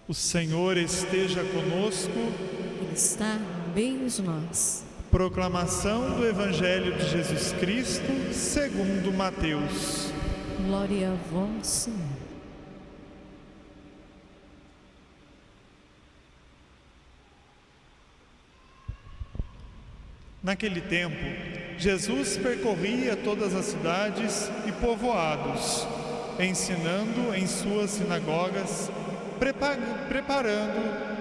O Senhor esteja conosco. Ele está no meio de nós. Proclamação do Evangelho de Jesus Cristo segundo Mateus. Glória a vós, Senhor. Naquele tempo, Jesus percorria todas as cidades e povoados, ensinando em suas sinagogas,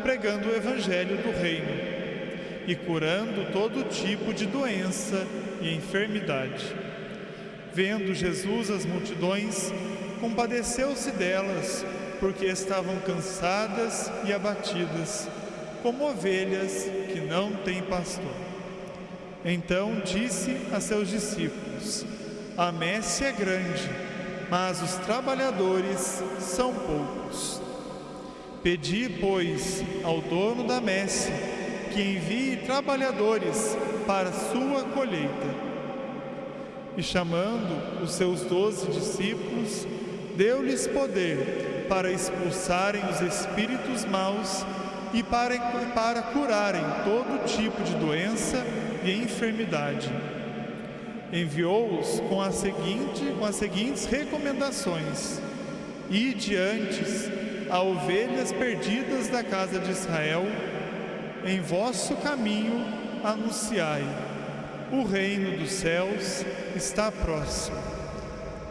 pregando o Evangelho do Reino e curando todo tipo de doença e enfermidade. Vendo Jesus as multidões, compadeceu-se delas, porque estavam cansadas e abatidas, como ovelhas que não têm pastor. Então disse a seus discípulos: a messe é grande, mas os trabalhadores são poucos. Pedi, pois, ao dono da messe que envie trabalhadores para a sua colheita. E chamando os seus 12 discípulos, deu-lhes poder para expulsarem os espíritos maus e para curarem todo tipo de doença e enfermidade. Enviou-os com as seguintes recomendações: ide antes a ovelhas perdidas da casa de Israel, em vosso caminho anunciai: o reino dos céus está próximo.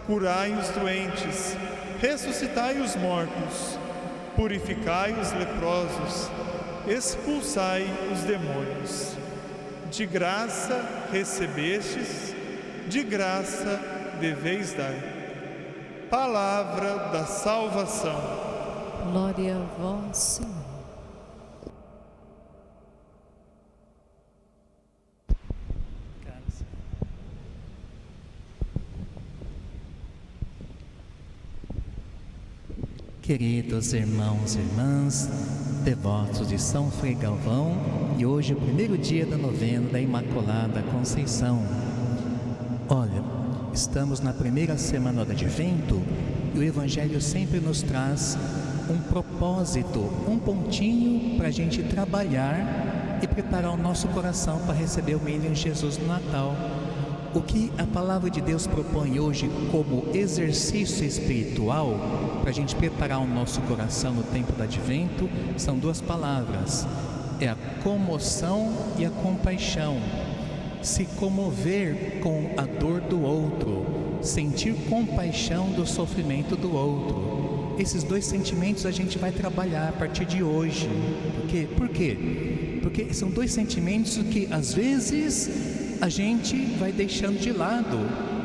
Curai os doentes, ressuscitai os mortos, purificai os leprosos, expulsai os demônios. De graça recebestes, de graça deveis dar. Palavra da salvação. Glória a vós, Senhor. Queridos irmãos e irmãs, devotos de São Frei Galvão, e hoje é o primeiro dia da novena da Imaculada Conceição. Olha, estamos na primeira semana do Advento e o Evangelho sempre nos traz um propósito, um pontinho para a gente trabalhar e preparar o nosso coração para receber o menino Jesus no Natal. O que a Palavra de Deus propõe hoje como exercício espiritual para a gente preparar o nosso coração no tempo do Advento são duas palavras: é a comoção e a compaixão. Se comover com a dor do outro, sentir compaixão do sofrimento do outro. Esses dois sentimentos a gente vai trabalhar a partir de hoje. Por quê? Porque são dois sentimentos que às vezes a gente vai deixando de lado.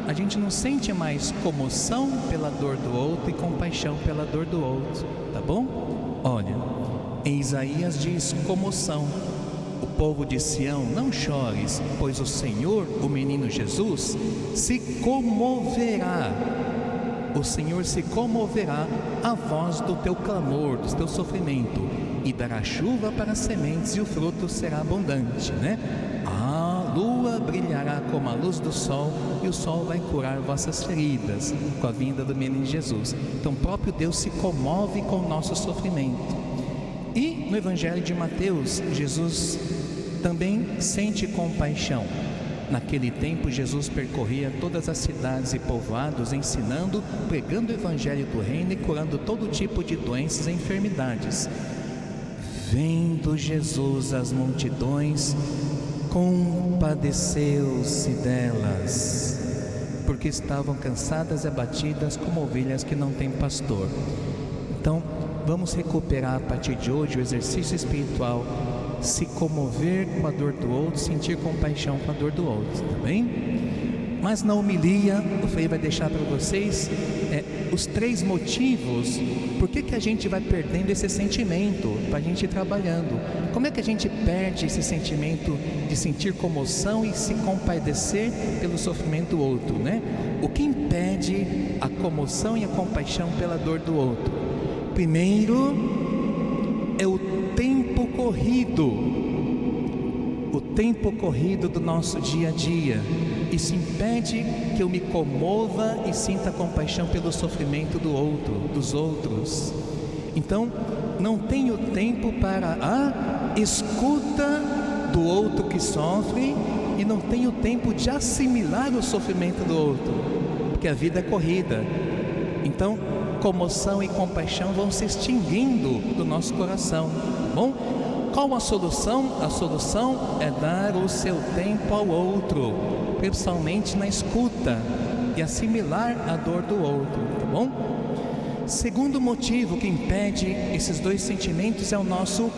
A gente não sente mais comoção pela dor do outro e compaixão pela dor do outro, tá bom? Olha, em Isaías diz comoção. O povo de Sião, não chores, pois o Senhor, o menino Jesus, se comoverá. O Senhor se comoverá à voz do teu clamor, do teu sofrimento, e dará chuva para as sementes e o fruto será abundante, né? A lua brilhará como a luz do sol e o sol vai curar vossas feridas com a vinda do menino Jesus. Então o próprio Deus se comove com o nosso sofrimento. E no Evangelho de Mateus, Jesus também sente compaixão. Naquele tempo, Jesus percorria todas as cidades e povoados, ensinando, pregando o Evangelho do Reino e curando todo tipo de doenças e enfermidades. Vendo Jesus as multidões, compadeceu-se delas, porque estavam cansadas e abatidas como ovelhas que não têm pastor. Então, vamos recuperar a partir de hoje o exercício espiritual, se comover com a dor do outro, sentir compaixão com a dor do outro, tá bem? Mas na homilia, o Frei vai deixar para vocês os 3 motivos por que a gente vai perdendo esse sentimento, para a gente ir trabalhando. Como é que a gente perde esse sentimento de sentir comoção e se compadecer pelo sofrimento do outro, né? O que impede a comoção e a compaixão pela dor do outro? Primeiro, é o tempo corrido. O tempo corrido do nosso dia a dia. Isso impede que eu me comova e sinta compaixão pelo sofrimento do outro, dos outros. Então, não tenho tempo para a escuta do outro que sofre e não tenho tempo de assimilar o sofrimento do outro, porque a vida é corrida. Então, comoção e compaixão vão se extinguindo do nosso coração, tá bom? Qual a solução? A solução é dar o seu tempo ao outro, principalmente na escuta, e assimilar a dor do outro, tá bom? Segundo motivo que impede esses dois sentimentos é o nosso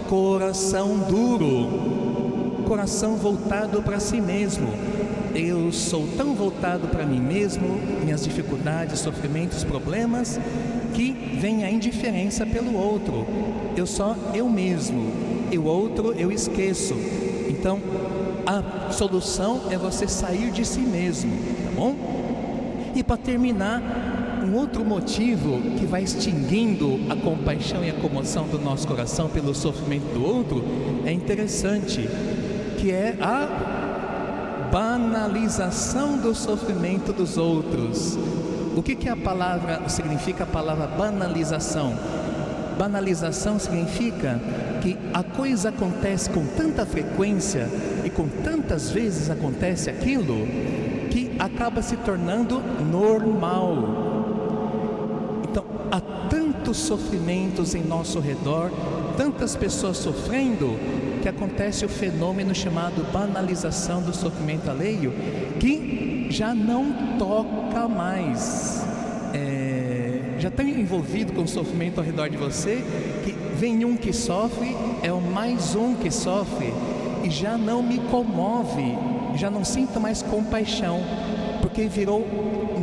coração duro, coração voltado para si mesmo. Eu sou tão voltado para mim mesmo, minhas dificuldades, sofrimentos, problemas, que vem a indiferença pelo outro. Eu só eu mesmo, e o outro eu esqueço. Então, a solução é você sair de si mesmo, tá bom? E para terminar, um outro motivo que vai extinguindo a compaixão e a comoção do nosso coração pelo sofrimento do outro é interessante, que é a banalização do sofrimento dos outros. O que significa a palavra banalização? Banalização significa que a coisa acontece com tanta frequência e com tantas vezes acontece aquilo que acaba se tornando normal. Então, há tantos sofrimentos em nosso redor, tantas pessoas sofrendo, que acontece o fenômeno chamado banalização do sofrimento alheio, que já não toca mais. Já está envolvido com o sofrimento ao redor de você, que vem um que sofre, é o mais um que sofre, e já não me comove, já não sinto mais compaixão, porque virou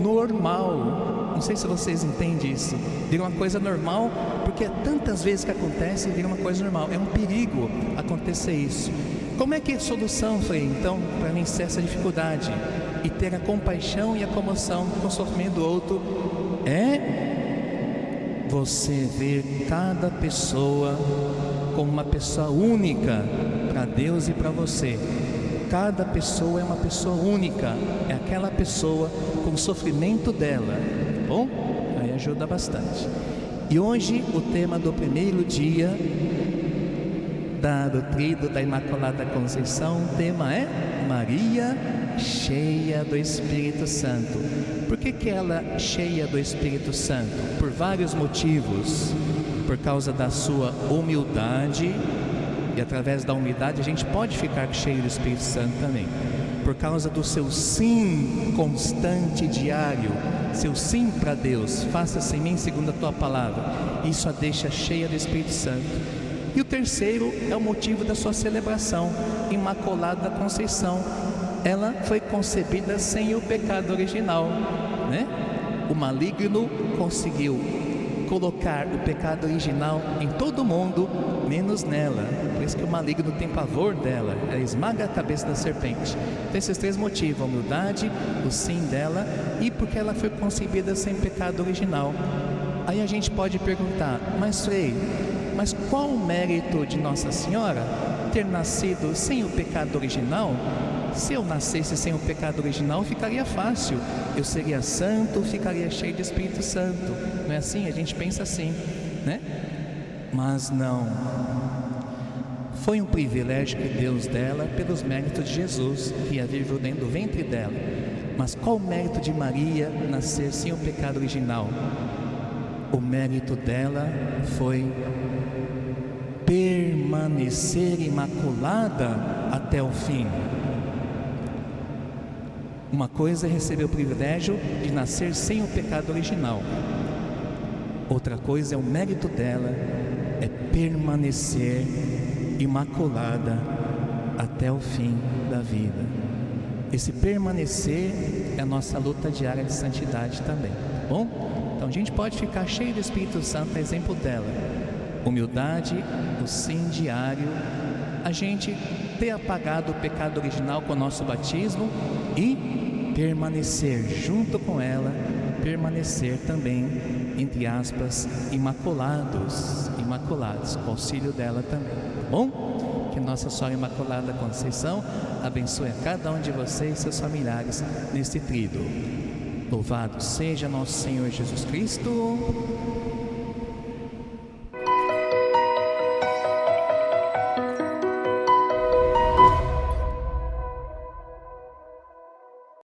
normal. Não sei se vocês entendem isso. Vira uma coisa normal, porque é tantas vezes que acontece, vira uma coisa normal. É um perigo acontecer isso. Como é que é a solução, Frei, então, para vencer essa dificuldade e ter a compaixão e a comoção com o sofrimento do outro? É você ver cada pessoa como uma pessoa única para Deus e para você. Cada pessoa é uma pessoa única, é aquela pessoa com o sofrimento dela, tá bom? Aí ajuda bastante. E hoje o tema do primeiro dia do Tríduo da Imaculada Conceição, o tema é Maria cheia do Espírito Santo. Por que ela é cheia do Espírito Santo? Por vários motivos. Por causa da sua humildade, e através da humildade a gente pode ficar cheio do Espírito Santo também. Por causa do seu sim constante diário, seu sim para Deus, faça-se em mim segundo a tua palavra, isso a deixa cheia do Espírito Santo. E o terceiro é o motivo da sua celebração, Imaculada Conceição. Ela foi concebida sem o pecado original, né? O maligno conseguiu colocar o pecado original em todo mundo, menos nela. Por isso que o maligno tem pavor dela, ela esmaga a cabeça da serpente. Tem esses três motivos: a humildade, o sim dela e porque ela foi concebida sem pecado original. Aí a gente pode perguntar, mas Frei, mas qual o mérito de Nossa Senhora ter nascido sem o pecado original? Se eu nascesse sem o pecado original, ficaria fácil. Eu seria santo, ficaria cheio de Espírito Santo. Não é assim? A gente pensa assim, né? Mas não. Foi um privilégio que Deus dela pelos méritos de Jesus, que havia vivido dentro do ventre dela. Mas qual o mérito de Maria nascer sem o pecado original? O mérito dela foi permanecer imaculada até o fim. Uma coisa é receber o privilégio de nascer sem o pecado original. Outra coisa é o mérito dela, é permanecer imaculada até o fim da vida. Esse permanecer é a nossa luta diária de santidade também, tá bom? Então a gente pode ficar cheio do Espírito Santo, a exemplo dela. Humildade, o sim diário, a gente ter apagado o pecado original com o nosso batismo e permanecer junto com ela, permanecer também, entre aspas, imaculados, com o auxílio dela também, tá bom? Que Nossa Senhora Imaculada Conceição abençoe a cada um de vocês e seus familiares neste tríduo. Louvado seja nosso Senhor Jesus Cristo.